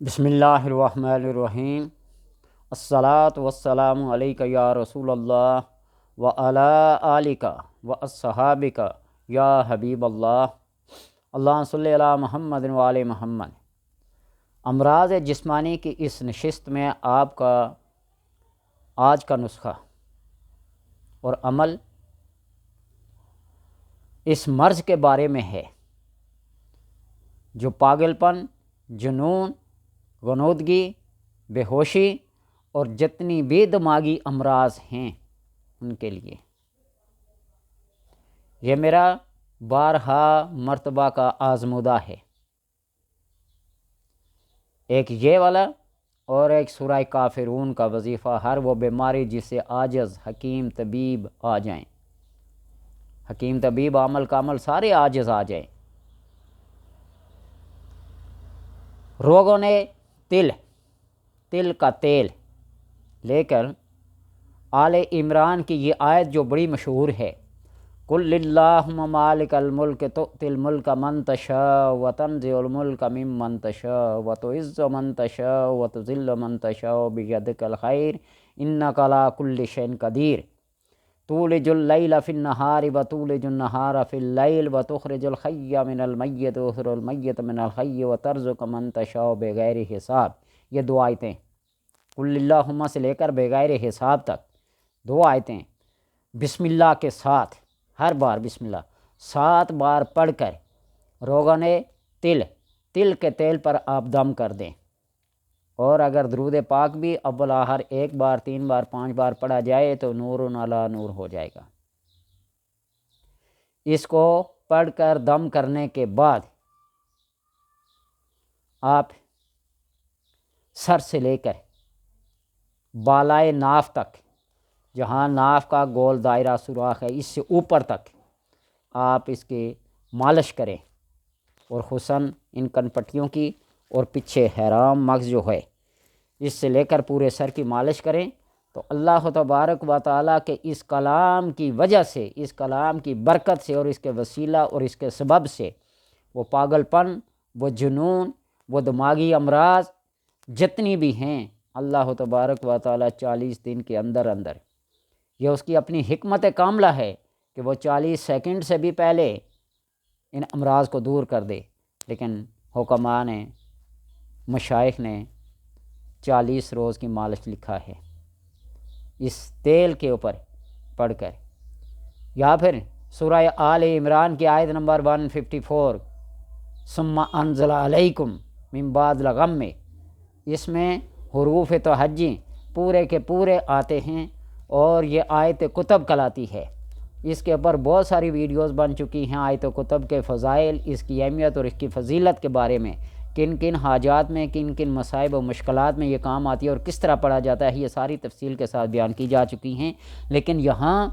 بسم اللہ الرحمن الرحیم۔ الصلاۃ والسلام علیک یا رسول اللہ وعلی آلک واصحابک یا حبیب اللہ۔ اللہم صلی علی محمد وعلی محمد۔ امراض جسمانی کی اس نشست میں آپ کا آج کا نسخہ اور عمل اس مرض کے بارے میں ہے جو پاگل پن، جنون، غنودگی، بے ہوشی اور جتنی بھی دماغی امراض ہیں ان کے لیے۔ یہ میرا بارہا مرتبہ کا آزمودہ ہے، ایک یہ والا اور ایک سورہ کافرون کا وظیفہ۔ ہر وہ بیماری جس سے عاجز حکیم طبیب آ جائیں، حکیم طبیب عمل کا عمل سارے عاجز آ جائیں۔ روگوں نے تل کا تیل لے کر آل عمران کی یہ آیت جو بڑی مشہور ہے، قل اللہم مالک الملک تؤتی الملک من تشاء وتنزع الملک ممن تشاء وتعز من تشاء وتذل من تشاء بیدک الخیر انک علی کل شیء قدیر تولج اللیل فی النہار وتولج النہار فی اللیل وتخرج الحی من المیت وتخرج المیت من الحی وترزق من تشاء بغیر حساب۔ یہ دو آیتیں قل اللہم سے لے کر بغیر حساب تک دو آیتیں بسم اللہ کے ساتھ، ہر بار بسم اللہ 7 بار پڑھ کر روغن تل کے تیل پر آپ دم کر دیں، اور اگر درود پاک بھی اول آخر 1 بار 3 بار 5 بار پڑھا جائے تو نور علی نور ہو جائے گا۔ اس کو پڑھ کر دم کرنے کے بعد آپ سر سے لے کر بالائے ناف تک، جہاں ناف کا گول دائرہ سوراخ ہے، اس سے اوپر تک آپ اس کی مالش کریں، اور خصوصاً ان کن پٹیوں کی اور پیچھے حرام مغز جو ہے اس سے لے کر پورے سر کی مالش کریں، تو اللہ تبارک و تعالیٰ کے اس کلام کی وجہ سے، اس کلام کی برکت سے اور اس کے وسیلہ اور اس کے سبب سے وہ پاگل پن، وہ جنون، وہ دماغی امراض جتنی بھی ہیں، اللہ تبارک و تعالیٰ 40 دن کے اندر یہ اس کی اپنی حکمت کاملہ ہے کہ وہ 40 سیکنڈ سے بھی پہلے ان امراض کو دور کر دے۔ لیکن حکماء نے، مشائخ نے 40 روز کی مالش لکھا ہے اس تیل کے اوپر پڑھ کر۔ یا پھر سورہ آل عمران کی آیت نمبر 154 ثم انزل علیکم من بعد الغم میں، اس میں حروف تہجی پورے کے پورے آتے ہیں، اور یہ آیت کتب کہلاتی ہے۔ اس کے اوپر بہت ساری ویڈیوز بن چکی ہیں آیت کتب کے فضائل، اس کی اہمیت اور اس کی فضیلت کے بارے میں، کن کن حاجات میں، کن کن مصائب و مشکلات میں یہ کام آتی ہے اور کس طرح پڑھا جاتا ہے، یہ ساری تفصیل کے ساتھ بیان کی جا چکی ہیں۔ لیکن یہاں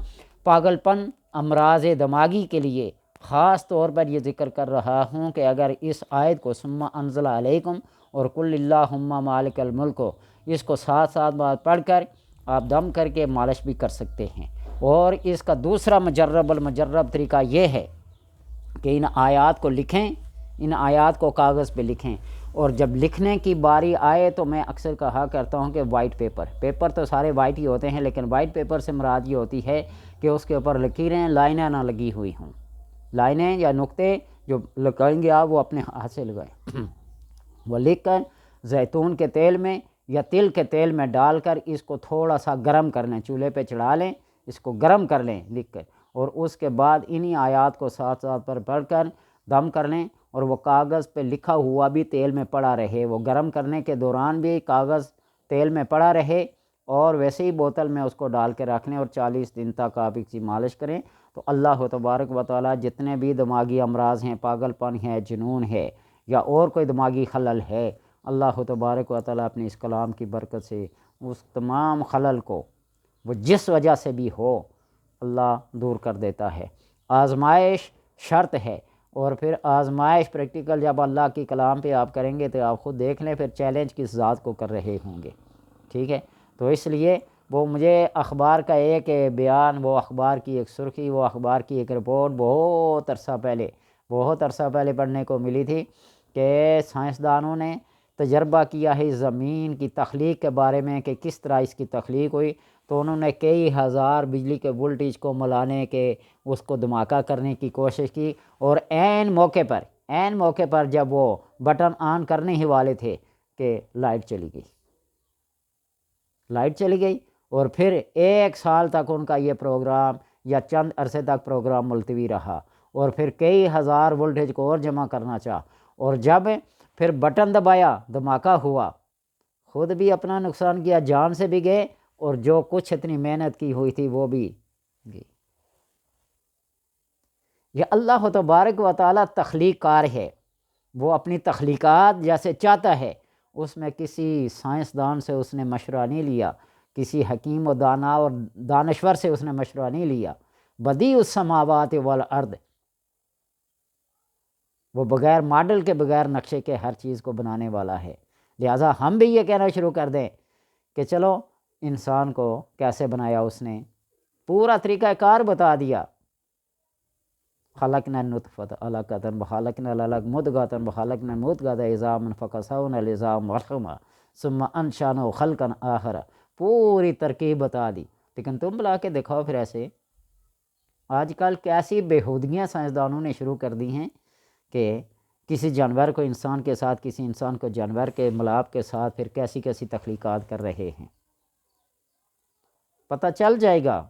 پاگل پن، امراض دماغی کے لیے خاص طور پر یہ ذکر کر رہا ہوں کہ اگر اس آیت کو ثم انزل علیکم اور قل اللہم مالک الملک کو، اس کو 7 بار پڑھ کر آپ دم کر کے مالش بھی کر سکتے ہیں۔ اور اس کا دوسرا مجرب المجرب طریقہ یہ ہے کہ ان آیات کو لکھیں، ان آیات کو کاغذ پہ لکھیں، اور جب لکھنے کی باری آئے تو میں اکثر کہا کرتا ہوں کہ وائٹ پیپر تو سارے وائٹ ہی ہوتے ہیں، لیکن وائٹ پیپر سے مراد یہ ہوتی ہے کہ اس کے اوپر لکیریں، لائنیں نہ لگی ہوئی ہوں، لائنیں یا نقطے جو لگائیں گے آپ وہ اپنے ہاتھ سے لگائیں، وہ لکھ کر زیتون کے تیل میں یا تل کے تیل میں ڈال کر اس کو تھوڑا سا گرم کر لیں، چولہے پہ چڑھا لیں، اس کو گرم کر لیں لکھ کر، اور اس کے بعد انہی آیات کو 7 پر پڑھ کر دم کر لیں، اور وہ کاغذ پہ لکھا ہوا بھی تیل میں پڑا رہے، وہ گرم کرنے کے دوران بھی کاغذ تیل میں پڑا رہے، اور ویسے ہی بوتل میں اس کو ڈال کے رکھ لیں، اور 40 دن تک آپ اس کی مالش کریں، تو اللہ تبارک و تعالیٰ جتنے بھی دماغی امراض ہیں، پاگل پن ہے، جنون ہے، یا اور کوئی دماغی خلل ہے، اللہ تبارک و تعالیٰ اپنے اس کلام کی برکت سے اس تمام خلل کو وہ جس وجہ سے بھی ہو اللہ دور کر دیتا ہے۔ آزمائش شرط ہے، اور پھر آزمائش پریکٹیکل جب اللہ کی کلام پہ آپ کریں گے تو آپ خود دیکھ لیں پھر چیلنج کس ذات کو کر رہے ہوں گے، ٹھیک ہے؟ تو اس لیے وہ مجھے اخبار کا ایک بیان، وہ اخبار کی ایک سرخی، وہ اخبار کی ایک رپورٹ بہت عرصہ پہلے پڑھنے کو ملی تھی کہ سائنسدانوں نے تجربہ کیا ہے زمین کی تخلیق کے بارے میں کہ کس طرح اس کی تخلیق ہوئی، تو انہوں نے کئی ہزار بجلی کے وولٹیج کو ملانے کے اس کو دھماکہ کرنے کی کوشش کی، اور عین موقع پر جب وہ بٹن آن کرنے ہی والے تھے کہ لائٹ چلی گئی اور پھر 1 سال تک ان کا یہ پروگرام یا چند عرصے تک پروگرام ملتوی رہا، اور پھر کئی ہزار وولٹیج کو اور جمع کرنا چاہا، اور جب پھر بٹن دبایا دھماکہ ہوا، خود بھی اپنا نقصان کیا، جان سے بھی گئے، اور جو کچھ اتنی محنت کی ہوئی تھی وہ بھی گئی۔ یہ اللہ تبارک و تعالیٰ تخلیق کار ہے، وہ اپنی تخلیقات جیسے چاہتا ہے، اس میں کسی سائنسدان سے اس نے مشورہ نہیں لیا، کسی حکیم و دانا اور دانشور سے اس نے مشورہ نہیں لیا۔ بدیع السماوات والارض، وہ بغیر ماڈل کے بغیر نقشے کے ہر چیز کو بنانے والا ہے۔ لہٰذا ہم بھی یہ کہنا شروع کر دیں کہ چلو انسان کو کیسے بنایا، اس نے پورا طریقہ کار بتا دیا۔ خلقنا النطفۃ علقۃ وخلقنا العلقۃ مضغۃ وخلقنا المضغۃ عظاما فکسونا العظام لحما ثم انشأناه خلقا آخر، پوری ترکیب بتا دی۔ لیکن تم بلا کے دکھاؤ پھر ایسے آج کل کیسی بیہودگیاں سائنسدانوں نے شروع کر دی ہیں کہ کسی جانور کو انسان کے ساتھ، کسی انسان کو جانور کے ملاپ کے ساتھ پھر کیسی کیسی تخلیقات کر رہے ہیں۔ پتہ چل جائے گا،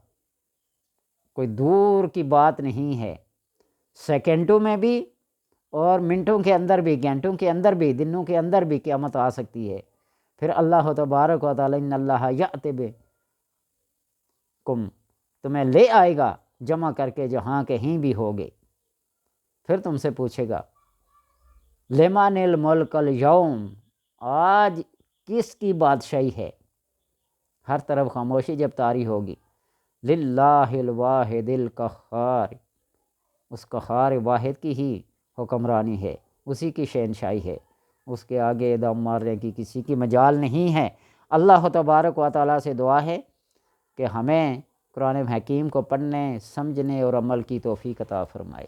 کوئی دور کی بات نہیں ہے، سیکنڈوں میں بھی اور منٹوں کے اندر بھی، گھنٹوں کے اندر بھی، دنوں کے اندر بھی قیامت آ سکتی ہے۔ پھر اللہ تبارک و تعالیٰ ان اللہ یأتی بکم، تمہیں لے آئے گا جمع کر کے جہاں کہیں بھی ہوگے، پھر تم سے پوچھے گا لمن الملک اليوم، آج کس کی بادشاہی ہے؟ ہر طرف خاموشی جب طاری ہوگی، للہ الواحد القہار، اس قہار واحد کی ہی حکمرانی ہے، اسی کی شہنشاہی ہے، اس کے آگے دم مارنے کی کسی کی مجال نہیں ہے۔ اللہ تبارک و تعالیٰ سے دعا ہے کہ ہمیں قرآن حکیم کو پڑھنے، سمجھنے اور عمل کی توفیق عطا فرمائے۔